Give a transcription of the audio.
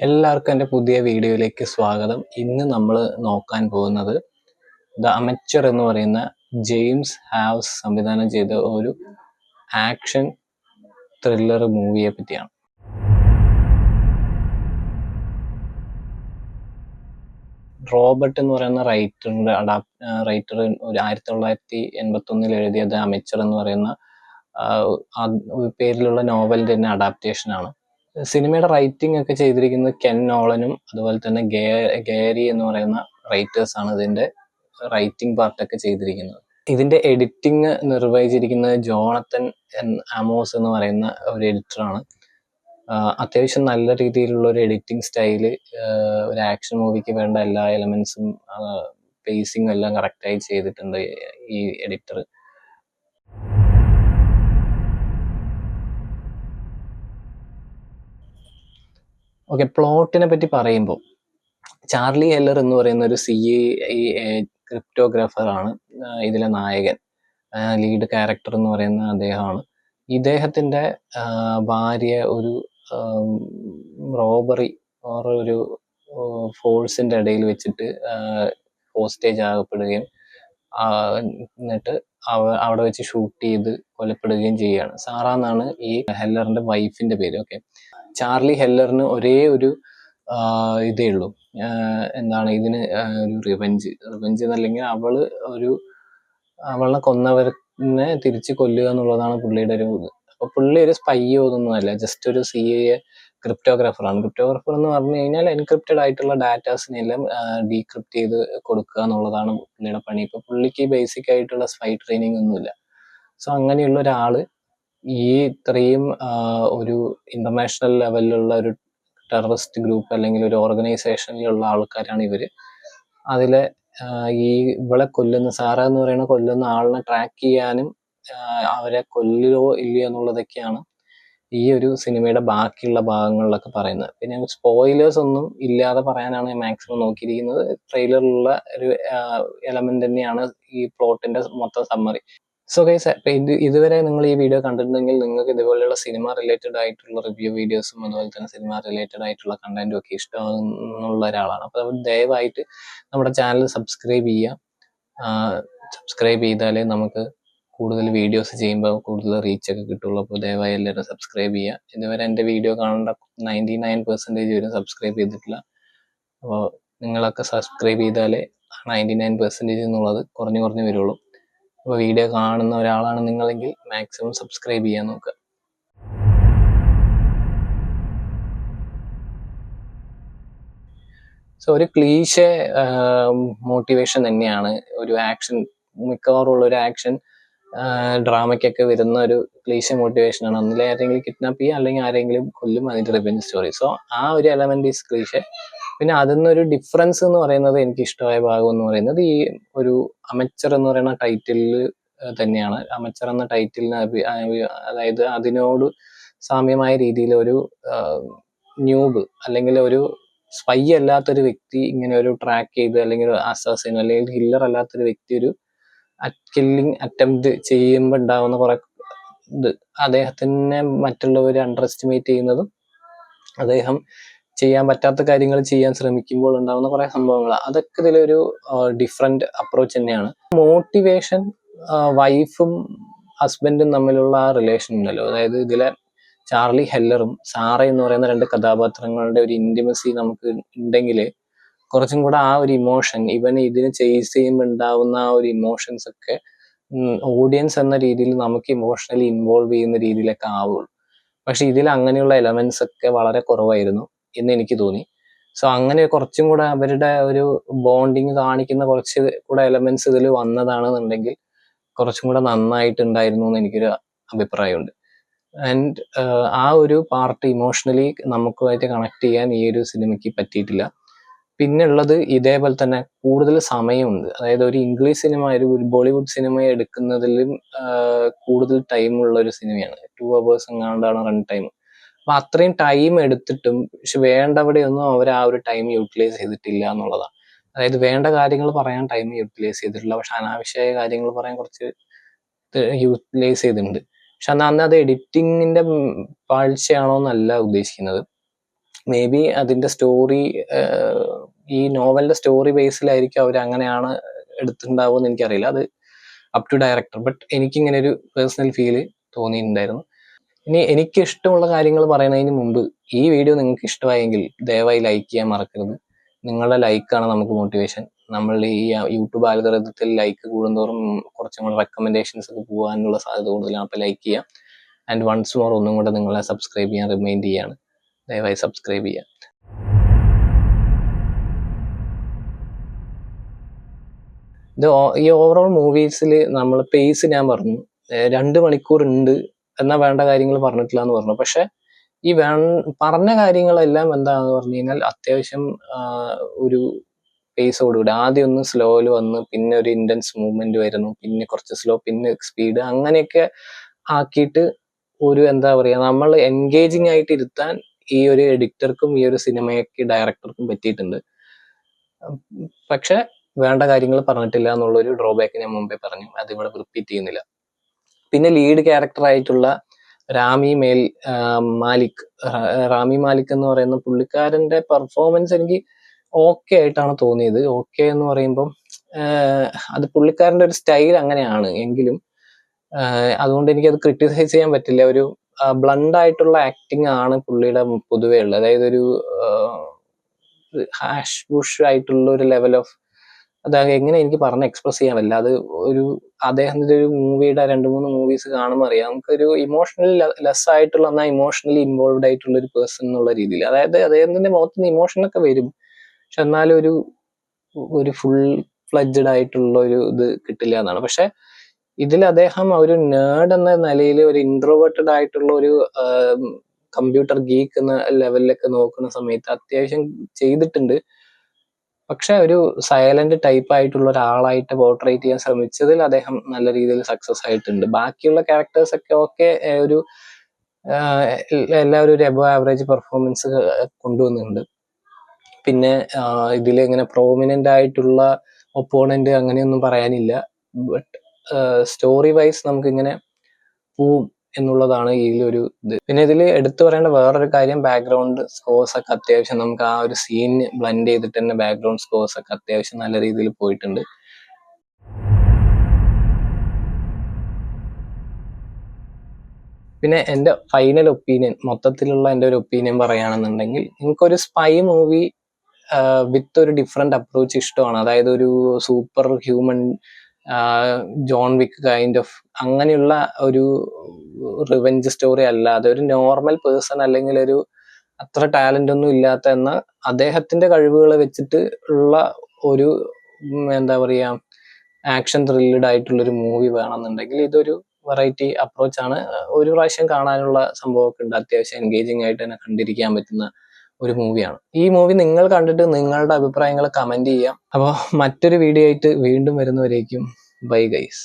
എല്ലാവർക്കും എൻ്റെ പുതിയ വീഡിയോയിലേക്ക് സ്വാഗതം. ഇന്ന് നമ്മൾ നോക്കാൻ പോകുന്നത് ദ അമച്വർ എന്ന് പറയുന്ന ജെയിംസ് ഹാവ്സ് സംവിധാനം ചെയ്ത ഒരു ആക്ഷൻ ത്രില്ലർ മൂവിയെ പറ്റിയാണ്. റോബർട്ട് എന്ന് പറയുന്ന റൈറ്റർ ഒരു 1981 എഴുതിയ ദ അമച്വർ എന്ന് പറയുന്ന പേരിലുള്ള നോവലിന്റെ തന്നെ അഡാപ്റ്റേഷൻ ആണ്. സിനിമയുടെ റൈറ്റിംഗ് ഒക്കെ ചെയ്തിരിക്കുന്നത് കെൻ നോളനും അതുപോലെ തന്നെ ഗാരി എന്ന് പറയുന്ന റൈറ്റേഴ്സ് ആണ് ഇതിന്റെ റൈറ്റിംഗ് പാർട്ടൊക്കെ ചെയ്തിരിക്കുന്നത്. ഇതിന്റെ എഡിറ്റിംഗ് നിർവഹിച്ചിരിക്കുന്നത് ജോണത്തൻ ആമോസ് എന്ന് പറയുന്ന ഒരു എഡിറ്ററാണ്. അത്യാവശ്യം നല്ല രീതിയിലുള്ള ഒരു എഡിറ്റിംഗ് സ്റ്റൈല്, ഒരു ആക്ഷൻ മൂവിക്ക് വേണ്ട എല്ലാ എലമെന്റ്സും പേസിങ്ങും എല്ലാം കറക്റ്റായി ചെയ്തിട്ടുണ്ട് ഈ എഡിറ്റർ. ഓക്കെ, പ്ലോട്ടിനെ പറ്റി പറയുമ്പോൾ ചാർലി ഹെല്ലർ എന്ന് പറയുന്ന ഒരു CIA ക്രിപ്റ്റോഗ്രാഫർ ആണ് ഇതിലെ നായകൻ. ലീഡ് ക്യാരക്ടർ എന്ന് പറയുന്ന അദ്ദേഹമാണ്. ഇദ്ദേഹത്തിന്റെ ഭാര്യ ഒരു റോബറി ഒരു ഫോഴ്സിന്റെ ഇടയിൽ വെച്ചിട്ട് ഹോസ്റ്റേജ് ആകപ്പെടുകയും എന്നിട്ട് അവിടെ വെച്ച് ഷൂട്ട് ചെയ്ത് കൊലപ്പെടുകയും ചെയ്യുകയാണ്. സാറ എന്നാണ് ഈ ഹെല്ലറിന്റെ വൈഫിന്റെ പേര്. ഓക്കെ, ചാർലി ഹെല്ലറിന് ഒരേ ഒരു ഇതേ ഉള്ളൂ, എന്താണ് ഇതിന് ഒരു റിവെഞ്ച് എന്നല്ലെങ്കിൽ അവളെ കൊന്നവരെ തിരിച്ച് കൊല്ലുക എന്നുള്ളതാണ് പുള്ളിയുടെ ഒരു ഇത്. അപ്പൊ പുള്ളി ഒരു സ്പൈയോ ഒന്നുമല്ല, ജസ്റ്റ് ഒരു CIA ക്രിപ്റ്റോഗ്രാഫറാണ്. ക്രിപ്റ്റോഗ്രാഫർ എന്ന് പറഞ്ഞു കഴിഞ്ഞാൽ എൻക്രിപ്റ്റഡ് ആയിട്ടുള്ള ഡാറ്റാസിനെല്ലാം ഡീക്രിപ്റ്റ് ചെയ്ത് കൊടുക്കുക എന്നുള്ളതാണ് പുള്ളിയുടെ പണി. ഇപ്പൊ പുള്ളിക്ക് ബേസിക് ആയിട്ടുള്ള സ്പൈ ട്രെയിനിങ് ഒന്നുമില്ല. സോ അങ്ങനെയുള്ള ഒരാള് ഈ ഇത്രയും ഒരു ഇന്റർനാഷണൽ ലെവലിലുള്ള ഒരു ടെററിസ്റ്റ് ഗ്രൂപ്പ് അല്ലെങ്കിൽ ഒരു ഓർഗനൈസേഷനിലുള്ള ആൾക്കാരാണ് ഇവര്. അതിലെ ഈ ഇവളെ കൊല്ലുന്ന സാറ എന്ന് പറയുന്ന കൊല്ലുന്ന ആളിനെ ട്രാക്ക് ചെയ്യാനും അവരെ കൊല്ലുകയോ ഇല്ലയോ എന്നുള്ളതൊക്കെയാണ് ഈ ഒരു സിനിമയുടെ ബാക്കിയുള്ള ഭാഗങ്ങളിലൊക്കെ പറയുന്നത്. പിന്നെ സ്പോയിലേഴ്സ് ഒന്നും ഇല്ലാതെ പറയാനാണ് മാക്സിമം നോക്കിയിരിക്കുന്നത്. ട്രെയിലറിലുള്ള ഒരു എലമെന്റ് തന്നെയാണ് ഈ പ്ലോട്ടിന്റെ മൊത്തം സമ്മറി. സോ ഗൈസ്, ഇതുവരെ നിങ്ങൾ ഈ വീഡിയോ കണ്ടിട്ടുണ്ടെങ്കിൽ നിങ്ങൾക്ക് ഇതുപോലെയുള്ള സിനിമ റിലേറ്റഡ് ആയിട്ടുള്ള റിവ്യൂ വീഡിയോസും അതുപോലെ തന്നെ സിനിമ റിലേറ്റഡ് ആയിട്ടുള്ള കണ്ടന്റും ഒക്കെ ഇഷ്ടമുള്ള ഒരാളാണ്. അപ്പോൾ ദയവായിട്ട് നമ്മുടെ ചാനൽ സബ്സ്ക്രൈബ് ചെയ്യുക. സബ്സ്ക്രൈബ് ചെയ്താലേ നമുക്ക് കൂടുതൽ വീഡിയോസ് ചെയ്യുമ്പോൾ കൂടുതൽ റീച്ച് ഒക്കെ കിട്ടുള്ളൂ. അപ്പോൾ ദയവായി എല്ലാവരും സബ്സ്ക്രൈബ് ചെയ്യുക. ഇതുവരെ എൻ്റെ വീഡിയോ കാണേണ്ട 99% വരും സബ്സ്ക്രൈബ് ചെയ്തിട്ടില്ല. അപ്പോൾ നിങ്ങളൊക്കെ സബ്സ്ക്രൈബ് ചെയ്താലേ 99% എന്നുള്ളത് കുറഞ്ഞു വരുള്ളൂ. അപ്പോൾ വീഡിയോ കാണുന്ന ഒരാളാണ് നിങ്ങളെങ്കിൽ മാക്സിമം സബ്സ്ക്രൈബ് ചെയ്യാൻ നോക്കുക. സോ ഒരു ക്ലീഷേ മോട്ടിവേഷൻ തന്നെയാണ് ഒരു ആക്ഷൻ, മിക്കവാറും ഉള്ള ഒരു ആക്ഷൻ ഡ്രാമയ്ക്കൊക്കെ വരുന്ന ഒരു ക്ലീഷേ മോട്ടിവേഷനാണ്. ഒന്നിലെ ആരെങ്കിലും കിഡ്നാപ്പ് ചെയ്യുക അല്ലെങ്കിൽ ആരെങ്കിലും കൊല്ലും, അതിന്റെ റിവെഞ്ച് സ്റ്റോറി. സോ ആ ഒരു എലമെന്റ് ഈസ് ക്ലീഷേ. പിന്നെ അതിൽ നിന്നൊരു ഡിഫറൻസ് എന്ന് പറയുന്നത്, എനിക്ക് ഇഷ്ടമായ ഭാഗം എന്ന് പറയുന്നത് ഈ ഒരു അമച്ചർ എന്ന് പറയുന്ന ടൈറ്റിലിൽ തന്നെയാണ്. അമച്ചർ എന്ന ടൈറ്റിലിന് അതായത് അതിനോട് സാമ്യമായ രീതിയിൽ ഒരു ന്യൂബ് അല്ലെങ്കിൽ ഒരു സ്പൈ അല്ലാത്തൊരു വ്യക്തി ഇങ്ങനെ ഒരു ട്രാക്ക് ചെയ്ത് അല്ലെങ്കിൽ അസാസിനോ അല്ലെങ്കിൽ കില്ലർ അല്ലാത്തൊരു വ്യക്തി ഒരു കില്ലിങ് അറ്റംപ്റ്റ് ചെയ്യുമ്പോൾ ഉണ്ടാവുന്ന കുറെ ഇത്, അദ്ദേഹത്തിനെ മറ്റുള്ളവർ അണ്ടർ എസ്റ്റിമേറ്റ് ചെയ്യുന്നതും അദ്ദേഹം ചെയ്യാൻ പറ്റാത്ത കാര്യങ്ങൾ ചെയ്യാൻ ശ്രമിക്കുമ്പോൾ ഉണ്ടാവുന്ന കുറെ സംഭവങ്ങൾ, അതൊക്കെ ഇതിലൊരു ഡിഫറെന്റ് അപ്രോച്ച് തന്നെയാണ്. മോട്ടിവേഷൻ, വൈഫും ഹസ്ബൻഡും തമ്മിലുള്ള ആ റിലേഷൻ ഉണ്ടല്ലോ, അതായത് ഇതിലെ ചാർലി ഹെല്ലറും സാറ എന്ന് പറയുന്ന രണ്ട് കഥാപാത്രങ്ങളുടെ ഒരു ഇന്റിമസി നമുക്ക് ഉണ്ടെങ്കിൽ കുറച്ചും കൂടെ ആ ഒരു ഇമോഷൻ, ഇതിന് ചേസ് ചെയ്യുമ്പോൾ ഉണ്ടാവുന്ന ആ ഒരു ഇമോഷൻസ് ഒക്കെ ഓഡിയൻസ് എന്ന രീതിയിൽ നമുക്ക് ഇമോഷണലി ഇൻവോൾവ് ചെയ്യുന്ന രീതിയിലൊക്കെ ആവുള്ളൂ. പക്ഷെ ഇതിൽ അങ്ങനെയുള്ള എലമെന്റ്സ് ഒക്കെ വളരെ കുറവായിരുന്നു എന്ന് എനിക്ക് തോന്നി. സോ അങ്ങനെ കുറച്ചും കൂടെ അവരുടെ ഒരു ബോണ്ടിങ് കാണിക്കുന്ന കുറച്ച് കൂടെ എലമെന്റ്സ് ഇതിൽ വന്നതാണെന്നുണ്ടെങ്കിൽ കുറച്ചും കൂടെ നന്നായിട്ടുണ്ടായിരുന്നു എന്ന് എനിക്കൊരു അഭിപ്രായമുണ്ട്. ആൻഡ് ആ ഒരു പാർട്ട് ഇമോഷണലി നമുക്കുമായിട്ട് കണക്ട് ചെയ്യാൻ ഈ ഒരു സിനിമയ്ക്ക് പറ്റിയിട്ടില്ല. പിന്നെ ഉള്ളത് ഇതേപോലെ തന്നെ കൂടുതൽ സമയമുണ്ട്. അതായത് ഒരു ഇംഗ്ലീഷ് സിനിമ, ഒരു ബോളിവുഡ് സിനിമ എടുക്കുന്നതിലും കൂടുതൽ ടൈമുള്ള ഒരു സിനിമയാണ്. 2 hours എങ്ങാണ്ടാണ് റൺ ടൈം. അപ്പൊ അത്രയും ടൈം എടുത്തിട്ടും പക്ഷെ വേണ്ടവിടെയൊന്നും അവർ ആ ഒരു ടൈം യൂട്ടിലൈസ് ചെയ്തിട്ടില്ല എന്നുള്ളതാണ്. അതായത് വേണ്ട കാര്യങ്ങൾ പറയാൻ ടൈം യൂട്ടിലൈസ് ചെയ്തിട്ടില്ല, പക്ഷെ അനാവശ്യമായ കാര്യങ്ങൾ പറയാൻ കുറച്ച് യൂട്ടിലൈസ് ചെയ്തിട്ടുണ്ട്. പക്ഷെ അന്ന് അത് എഡിറ്റിങ്ങിന്റെ പാഴ്ചയാണോ എന്നല്ല ഉദ്ദേശിക്കുന്നത്. മേ ബി അതിന്റെ സ്റ്റോറി ഈ നോവലിന്റെ സ്റ്റോറി ബേസിലായിരിക്കും അവർ അങ്ങനെയാണ് എടുത്തിട്ടുണ്ടാവുമെന്ന് എനിക്കറിയില്ല. അത് അപ് ടു ഡയറക്ടർ. ബട്ട് എനിക്കിങ്ങനെ ഒരു പേഴ്സണൽ ഫീല് തോന്നിയിട്ടുണ്ടായിരുന്നു. ഇനി എനിക്ക് ഇഷ്ടമുള്ള കാര്യങ്ങൾ പറയുന്നതിന് മുമ്പ് ഈ വീഡിയോ നിങ്ങൾക്ക് ഇഷ്ടമായെങ്കിൽ ദയവായി ലൈക്ക് ചെയ്യാൻ മറക്കരുത്. നിങ്ങളുടെ ലൈക്കാണ് നമുക്ക് മോട്ടിവേഷൻ. നമ്മൾ ഈ യൂട്യൂബ് ആൽഗോരിതത്തിൽ ലൈക്ക് കൂടുന്തോറും കുറച്ചും കൂടെ റെക്കമെൻഡേഷൻസ് ഒക്കെ പോകാനുള്ള സാധ്യത കൂടുതലാണ്. അപ്പോൾ ലൈക്ക് ചെയ്യാം. ആൻഡ് വൺസ് മോർ ഒന്നും കൂടെ നിങ്ങളെ സബ്സ്ക്രൈബ് ചെയ്യാൻ റിമൈൻഡ് ചെയ്യാണ്. ദയവായി സബ്സ്ക്രൈബ് ചെയ്യാം. ഈ ഓവറോൾ മൂവീസിൽ നമ്മൾ പേസ് ഞാൻ പറഞ്ഞു 2 മണിക്കൂർ ഉണ്ട് എന്നാൽ വേണ്ട കാര്യങ്ങൾ പറഞ്ഞിട്ടില്ല എന്ന് പറഞ്ഞു. പക്ഷെ ഈ പറഞ്ഞ കാര്യങ്ങളെല്ലാം എന്താണെന്ന് പറഞ്ഞു കഴിഞ്ഞാൽ അത്യാവശ്യം ഒരു പേസോടുകൂടി ആദ്യം ഒന്ന് സ്ലോയിൽ വന്ന് പിന്നെ ഒരു ഇന്റൻസ് മൂവ്മെന്റ് വരുന്നു, പിന്നെ കുറച്ച് സ്ലോ, പിന്നെ സ്പീഡ്, അങ്ങനെയൊക്കെ ആക്കിയിട്ട് ഒരു എന്താ പറയുക നമ്മൾ എൻഗേജിങ് ആയിട്ട് ഇരുത്താൻ ഈ ഒരു എഡിറ്റർക്കും ഈ ഒരു സിനിമയ്ക്ക് ഡയറക്ടർക്കും പറ്റിയിട്ടുണ്ട്. പക്ഷെ വേണ്ട കാര്യങ്ങൾ പറഞ്ഞിട്ടില്ല എന്നുള്ളൊരു ഡ്രോബാക്ക് ഞാൻ മുമ്പേ പറഞ്ഞു. അതിവിടെ റിപ്പീറ്റ് ചെയ്യുന്നില്ല. പിന്നെ ലീഡ് ക്യാരക്ടർ ആയിട്ടുള്ള റാമി മാലിക് എന്ന് പറയുന്ന പുള്ളിക്കാരന്റെ പെർഫോമൻസ് എനിക്ക് ഓക്കെ ആയിട്ടാണ് തോന്നിയത്. ഓക്കെ എന്ന് പറയുമ്പം അത് പുള്ളിക്കാരന്റെ ഒരു സ്റ്റൈൽ അങ്ങനെയാണ് എങ്കിലും അതുകൊണ്ട് എനിക്കത് ക്രിട്ടിസൈസ് ചെയ്യാൻ പറ്റില്ല. ഒരു ബ്ലണ്ട് ആയിട്ടുള്ള ആക്ടിങ് ആണ് പുള്ളിയുടെ പൊതുവേ ഉള്ളത്. അതായത് ഒരു ഹാഷ് ബുഷ് ആയിട്ടുള്ള ഒരു ലെവൽ ഓഫ് അതായത് എങ്ങനെ എനിക്ക് പറഞ്ഞ് എക്സ്പ്രസ് ചെയ്യാൻ പറ്റില്ല. അത് ഒരു അദ്ദേഹത്തിന്റെ ഒരു മൂവിയുടെ 2-3 മൂവീസ് കാണുമ്പോൾ അറിയാം നമുക്കൊരു ഇമോഷണലി ലെസ് ആയിട്ടുള്ള എന്നാൽ ഇമോഷണലി ഇൻവോൾവ് ആയിട്ടുള്ള ഒരു പേഴ്സൺ എന്നുള്ള രീതിയിൽ. അതായത് അദ്ദേഹത്തിന്റെ മുഖത്തുനിന്ന് ഇമോഷനൊക്കെ വരും, പക്ഷെ എന്നാലും ഒരു ഫുൾ ഫ്ലഡ്ജഡ് ആയിട്ടുള്ള ഒരു ഇത് കിട്ടില്ല എന്നാണ്. പക്ഷെ ഇതിൽ അദ്ദേഹം ഒരു നേർഡ് എന്ന നിലയിൽ ഒരു ഇൻട്രോവേർട്ടഡ് ആയിട്ടുള്ള ഒരു കമ്പ്യൂട്ടർ ഗീക്ക് എന്ന ലെവലിലൊക്കെ നോക്കുന്ന സമയത്ത് അത്യാവശ്യം ചെയ്തിട്ടുണ്ട്. പക്ഷെ ഒരു സൈലന്റ് ടൈപ്പ് ആയിട്ടുള്ള ഒരാളായിട്ട് പോർട്രേറ്റ് ചെയ്യാൻ ശ്രമിച്ചതിൽ അദ്ദേഹം നല്ല രീതിയിൽ സക്സസ് ആയിട്ടുണ്ട്. ബാക്കിയുള്ള ക്യാരക്ടേഴ്സ് ഒക്കെ ഓക്കെ ഒരു എല്ലാവരും ഒരു എബോ ആവറേജ് പെർഫോമൻസ് കൊണ്ടുവന്നിട്ടുണ്ട്. പിന്നെ ഇതിൽ ഇങ്ങനെ പ്രോമിനന്റ് ആയിട്ടുള്ള ഒപ്പോണന്റ് അങ്ങനെയൊന്നും പറയാനില്ല. ബട്ട് സ്റ്റോറി വൈസ് നമുക്കിങ്ങനെ പോവും എന്നുള്ളതാണ് ഇതിലൊരു ഇത്. പിന്നെ ഇതിൽ എടുത്തു പറയേണ്ട വേറൊരു കാര്യം ബാക്ക്ഗ്രൗണ്ട് സ്കോർസ് ഒക്കെ അത്യാവശ്യം നമുക്ക് ആ ഒരു സീൻ ബ്ലെൻഡ് ചെയ്തിട്ട് തന്നെ ബാക്ക്ഗ്രൗണ്ട് സ്കോർസ് ഒക്കെ അത്യാവശ്യം നല്ല രീതിയിൽ പോയിട്ടുണ്ട്. പിന്നെ എൻ്റെ ഫൈനൽ ഒപ്പീനിയൻ, മൊത്തത്തിലുള്ള എൻ്റെ ഒരു ഒപ്പീനിയൻ പറയുകയാണെന്നുണ്ടെങ്കിൽ എനിക്കൊരു സ്പൈ മൂവി വിത്ത് ഒരു ഡിഫറെന്റ് അപ്രോച്ച് ഇഷ്ടമാണ്. അതായത് ഒരു super human John Wick kind of അങ്ങനെയുള്ള ഒരു റിവെഞ്ച് സ്റ്റോറി അല്ലാതെ ഒരു നോർമൽ പേഴ്സൺ അല്ലെങ്കിൽ ഒരു അത്ര ടാലന്റ് ഒന്നും ഇല്ലാത്ത എന്ന അദ്ദേഹത്തിന്റെ കഴിവുകളെ വെച്ചിട്ട് ഉള്ള ഒരു എന്താ പറയാ ആക്ഷൻ ത്രില്ലഡ് ആയിട്ടുള്ള ഒരു മൂവി വേണമെന്നുണ്ടെങ്കിൽ ഇതൊരു വെറൈറ്റി അപ്രോച്ചാണ്. ഒരു പ്രാവശ്യം കാണാനുള്ള സംഭവമൊക്കെ ഉണ്ട്. അത്യാവശ്യം എൻഗേജിങ് ആയിട്ട് തന്നെ കണ്ടിരിക്കാൻ പറ്റുന്ന ഒരു മൂവിയാണ്. ഈ മൂവി നിങ്ങൾ കണ്ടിട്ട് നിങ്ങളുടെ അഭിപ്രായങ്ങൾ കമന്റ് ചെയ്യാം. അപ്പോൾ മറ്റൊരു വീഡിയോ ആയിട്ട് വീണ്ടും വരുന്നവരേക്കും ബൈ ഗൈസ്.